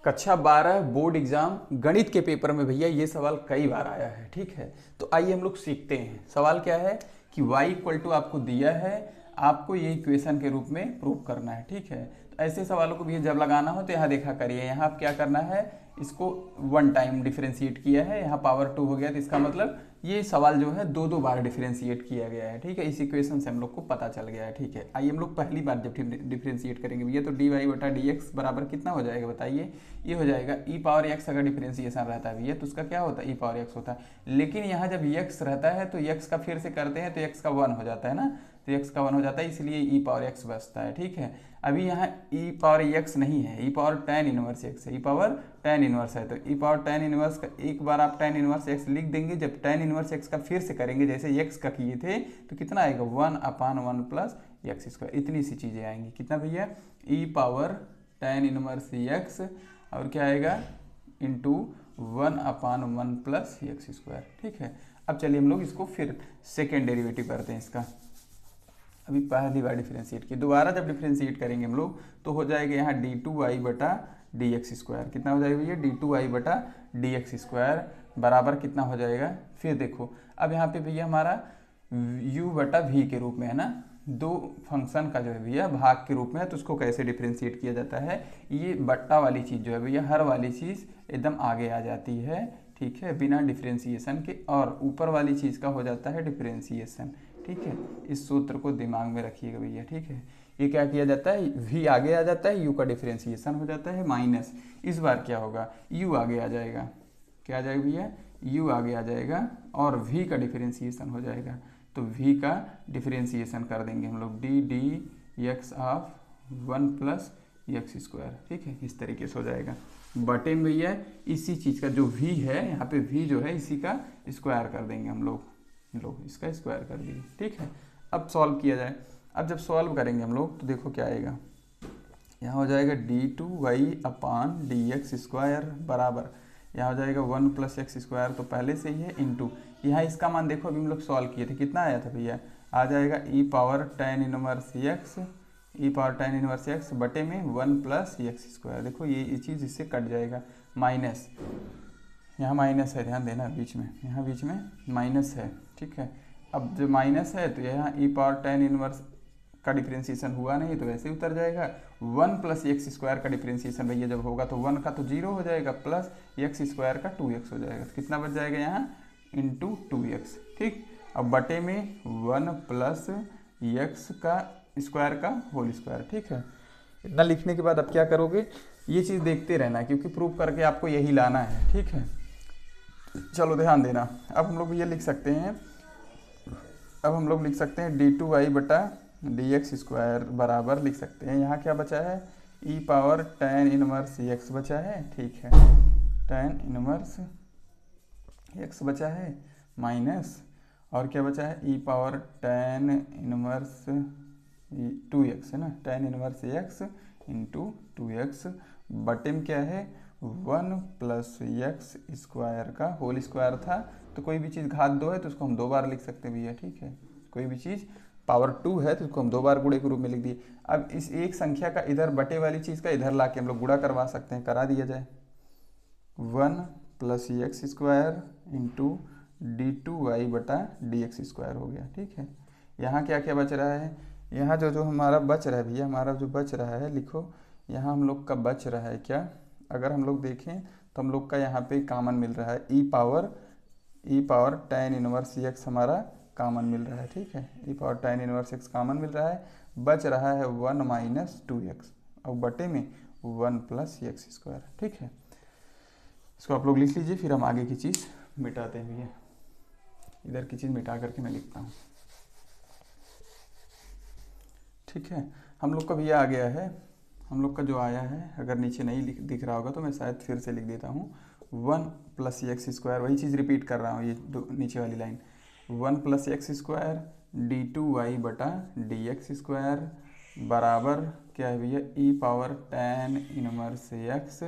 कक्षा 12 board exam गणित के पेपर में भैया ये सवाल कई बार आया है। ठीक है, तो आइए हम लोग सीखते हैं। सवाल क्या है कि y इक्वल टू आपको दिया है, आपको ये इक्वेशन के रूप में प्रूव करना है। ठीक है, तो ऐसे सवालों को भी जब लगाना हो तो यहाँ देखा करिए, यहाँ आप क्या करना है, इसको वन टाइम डिफरेंशिएट किया है, यहाँ पावर 2 हो गया, तो इसका मतलब ये सवाल जो है दो बार डिफरेंशिएट किया गया है। ठीक है, इस इक्वेशन से हम लोग को पता चल गया है। ठीक है, आइए हम लोग पहली बार जब डिफरेंशिएट करेंगे भैया, तो डी वाई बटा डी एक्स बराबर कितना हो जाएगा बताइए। ये हो जाएगा ई पावर एक्स। अगर डिफरेंशिएशन रहता है भैया तो उसका क्या होता है, ई पावर एक्स होता है। लेकिन यहाँ जब एक्स रहता है तो एक्स का फिर से करते हैं तो एक्स का 1 हो जाता है ना, तो एक्स का 1 हो जाता है, इसलिए ई पावर एक्स बचता है। ठीक है, अभी यहाँ ई पावर एक्स नहीं है, e power tan inverse x है, ई पावर tan इनवर्स है, तो ई पावर tan इनवर्स का एक बार आप tan इनवर्स एक्स लिख देंगे। जब tan इनवर्स एक्स का फिर से करेंगे जैसे एक्स का किए थे तो कितना आएगा, 1/1 प्लस एक्स स्क्वायर, इतनी सी चीज़ें आएंगी। कितना भैया, ई पावर tan इनवर्स एक्स और क्या आएगा इंटू 1/1 प्लस एक्स स्क्वायर। ठीक है, अब चलिए हम लोग इसको फिर सेकेंड डेरिवेटिव करते हैं इसका। अभी पहली बार डिफरेंशिएट किया, दोबारा जब डिफरेंशिएट करेंगे हम लोग तो हो जाएगा यहाँ d2y बटा डी एक्स स्क्वायर। कितना हो जाएगा भैया, d2y बटा डी एक्स स्क्वायर बराबर कितना हो जाएगा। फिर देखो अब यहाँ पे भैया हमारा u बटा v के रूप में है ना, दो फंक्शन का जो है भैया भाग के रूप में है, तो उसको कैसे डिफरेंशिएट किया जाता है। ये बट्टा वाली चीज़ जो है भैया, हर वाली चीज़ एकदम आगे आ जाती है। ठीक है, बिना डिफरेंशिएशन के, और ऊपर वाली चीज़ का हो जाता है डिफरेंशिएशन। ठीक है, इस सूत्र को दिमाग में रखिएगा भैया। ठीक है, ये क्या किया जाता है, v आगे आ जाता है, u का डिफरेंशिएशन हो जाता है माइनस, इस बार क्या होगा, u आगे आ जाएगा, क्या आ जाएगा भैया, u आगे आ जाएगा और v का डिफरेंशिएशन हो जाएगा। तो v का डिफरेंशिएशन कर देंगे हम लोग D x of 1 plus x square. ठीक है, इस तरीके से हो जाएगा। बटे में भैया इसी चीज़ का जो v है, यहाँ पे v जो है इसी का स्क्वायर कर देंगे हम लोग, इसका स्क्वायर कर दिए। ठीक है, अब सॉल्व किया जाए। अब जब सॉल्व करेंगे हम लोग तो देखो क्या आएगा, यहाँ हो जाएगा d2y अपान डी एक्स स्क्वायर बराबर, यहाँ हो जाएगा 1 प्लस एक्स स्क्वायर, तो पहले से ही है, इंटू यहाँ इसका मान देखो अभी हम लोग सॉल्व किए थे, कितना आया था भैया, आ जाएगा ई पावर tan इनवर्स एक्स, ई पावर tan इनवर्स एक्स बटे में 1 प्लस एक्स स्क्वायर। देखो ये चीज़ इससे कट जाएगा, माइनस, यहाँ माइनस है, ध्यान देना बीच में, यहाँ बीच में माइनस है। ठीक है, अब जो माइनस है तो यहाँ ई पावर tan इनवर्स का डिफरेंशिएशन हुआ नहीं तो वैसे ही उतर जाएगा। 1 प्लस एक्स स्क्वायर का डिफरेंशिएशन भैया जब होगा तो 1 का तो 0 हो जाएगा, प्लस एक्स स्क्वायर का 2x हो जाएगा, तो कितना बच जाएगा यहाँ इंटू 2x। ठीक, अब बटे में 1 प्लस एक्स का स्क्वायर का होल स्क्वायर। ठीक है, इतना लिखने के बाद अब क्या करोगे, ये चीज़ देखते रहना क्योंकि प्रूव करके आपको यही लाना है। ठीक है, चलो ध्यान देना। अब हम लोग ये लिख सकते हैं, अब हम लोग लिख सकते हैं d2y बटा डी एक्स स्क्वायर बराबर लिख सकते हैं, यहाँ क्या बचा है, e power tan inverse x बचा है। ठीक है, tan इनवर्स एक्स बचा है माइनस, और क्या बचा है, e power tan inverse 2x है ना, tan inverse x into 2x बटे में क्या है 1 प्लस एक्स स्क्वायर का होल स्क्वायर था, तो कोई भी चीज़ घात 2 है तो उसको हम 2 बार लिख सकते हैं भैया। ठीक है, कोई भी चीज़ पावर 2 है तो उसको हम 2 बार गुणे के रूप में लिख दिए। अब इस एक संख्या का इधर बटे वाली चीज़ का इधर ला के हम लोग गुणा करवा सकते हैं, करा दिया जाए, 1 plus x square into d2y बटा डी एक्स स्क्वायर हो गया। ठीक है, यहाँ क्या क्या बच रहा है, यहाँ जो हमारा बच रहा है भैया, हमारा जो बच रहा है लिखो, यहाँ हम लोग का बच रहा है क्या, अगर हम लोग देखें तो हम लोग का यहाँ पे कॉमन मिल रहा है, e power tan inverse x हमारा कॉमन मिल रहा है। ठीक है, e power tan inverse x common मिल रहा है, बच रहा है 1 माइनस 2x और बटे में 1 प्लस एक्स स्क्वायर। ठीक है, इसको आप लोग लिख लीजिए, फिर हम आगे की चीज़ मिटाते हैं भैया, इधर की चीज़ मिटा करके मैं लिखता हूँ। ठीक है, हम लोग का भैया आ गया है, हम लोग का जो आया है, अगर नीचे नहीं दिख रहा होगा तो मैं शायद फिर से लिख देता हूँ, 1 प्लस एक्स स्क्वायर, वही चीज़ रिपीट कर रहा हूँ, ये नीचे वाली line, 1 plus x square d2y बटा डी एक्स स्क्वायर बराबर क्या है भैया, ई पावर tan इनवर्स एक्स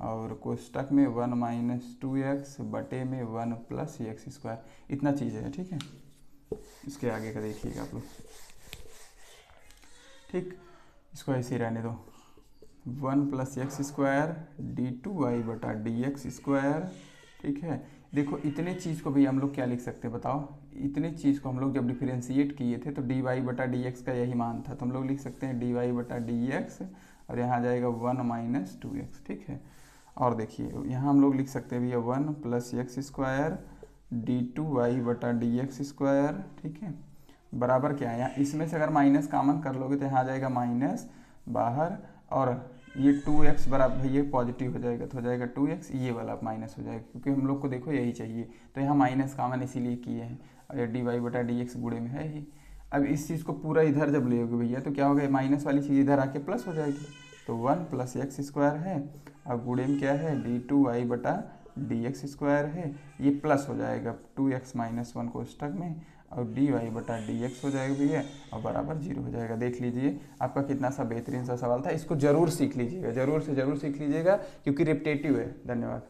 और कोष्टक में 1 माइनस 2x बटे में 1 प्लस एक्स स्क्वायर, इतना चीज़ है। ठीक है, इसके आगे का देखिएगा आप लोग। ठीक, इसको ऐसे ही रहने दो, 1 प्लस एक्स स्क्वायर d2y/dx²। ठीक है, देखो इतने चीज़ को भी हम लोग क्या लिख सकते हैं बताओ, इतने चीज़ को हम लोग जब डिफरेंशिएट किए थे तो dy/dx का यही मान था, तो हम लोग लिख सकते हैं dy/dx और यहाँ आ जाएगा 1 - 2x। ठीक है, और देखिए यहाँ हम लोग लिख सकते हैं भैया 1 प्लस x² d2y/dx²। ठीक है, बराबर क्या है, यहाँ इसमें से अगर माइनस कॉमन कर लोगे तो यहाँ आ जाएगा माइनस बाहर, और ये 2x बराबर भैया पॉजिटिव हो जाएगा तो हो जाएगा 2x, ये वाला माइनस हो जाएगा क्योंकि हम लोग को देखो यही चाहिए, तो यहाँ माइनस कॉमन इसीलिए किए हैं, और ये dy/dx गुणे में है ही। अब इस चीज़ को पूरा इधर जब लेोगे भैया तो क्या होगा, माइनस वाली चीज़ इधर आके प्लस हो जाएगी, तो 1 प्लस x² है, और गुणे में क्या है d2y/dx² है, ये प्लस हो जाएगा 2x - 1 कोष्टक में, और dy/dx हो जाएगा भैया, और बराबर 0 हो जाएगा। देख लीजिए आपका कितना सा बेहतरीन सा सवाल था, इसको जरूर सीख लीजिएगा, जरूर से जरूर सीख लीजिएगा क्योंकि रिपीटेटिव है। धन्यवाद।